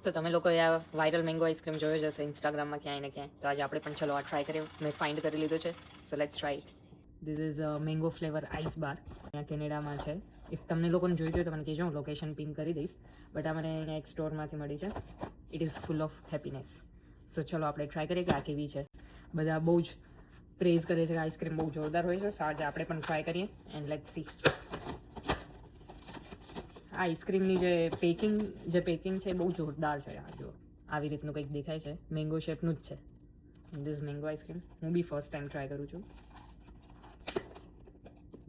તો તમે લોકોએ આ વાયરલ મેંગો આઈસ્ક્રીમ જોયો જ હશે ઇન્સ્ટાગ્રામમાં ક્યાંય ને ક્યાંય. તો આજે આપણે પણ ચલો આ ટ્રાય કરીએ. મેં ફાઇન્ડ કરી લીધું છે, so let's try. This is mango flavour ice bar. અહીંયા કેનેડામાં છે. ઇફ તમને લોકોને જોઈતું હોય તો મને કહેજો, હું લોકેશન પિન કરી દઈશ. બટ આ મને અહીંયા એક સ્ટોરમાંથી મળી છે. It is full of happiness. So ચલો આપણે ટ્રાય કરીએ કે આ કેવી છે. બધા બહુ જ પ્રેઝ કરે છે કે આઈસ્ક્રીમ બહુ જોરદાર હોય છે. સો આજે આપણે પણ ટ્રાય કરીએ એન્ડ લેટ્સ સી. આ આઈસ્ક્રીમની જે પેકિંગ છે એ બહુ જોરદાર છે. આ જો આવી રીતનું કંઈક દેખાય છે, મેંગો શેપનું જ છે. ધીસ મેંગો આઈસ્ક્રીમ હું બી ફર્સ્ટ ટાઈમ ટ્રાય કરું છું.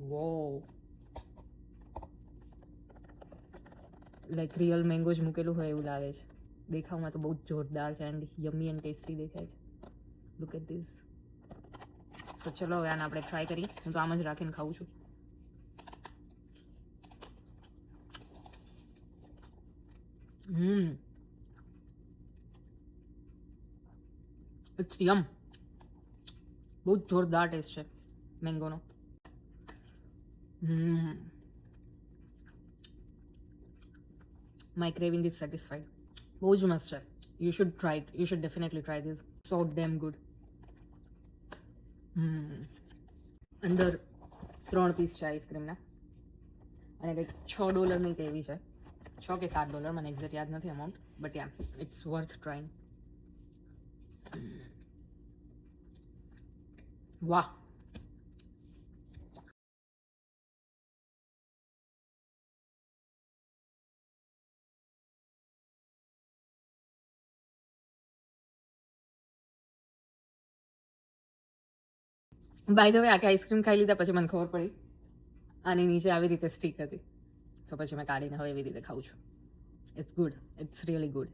વો, લાઈક રિયલ મેંગો જ મૂકેલું હોય એવું લાગે છે. દેખાવમાં તો બહુ જ જોરદાર છે એન્ડ યમ્મી એન્ડ ટેસ્ટી દેખાય છે. Look at this. સો ચલો હવે આને આપણે ટ્રાય કરીએ. હું તો આમ જ રાખીને ખાઉં છું. It's yum. બહુ જ જોરદાર ટેસ્ટ છે મેંગોનો. My craving is satisfied. બહુ જ મસ્ત છે. You should try it. You should definitely try this. So damn good. અંદર 3 પીસ છે આઈસ્ક્રીમના અને કંઈક $6ની કેવી છે. $6 કે $7, મને એક્ઝેક્ટ યાદ નથી amount, but ya it's worth trying. વાહ, બાય ધ વે આખી આઈસ્ક્રીમ ખાઈ લીધા પછી મને ખબર પડી આની નીચે આવી રીતે સ્ટીક હતી. સો પછી મેં કાઢીને હવે એવી રીતે ખાઉં છું. It's good. It's really good.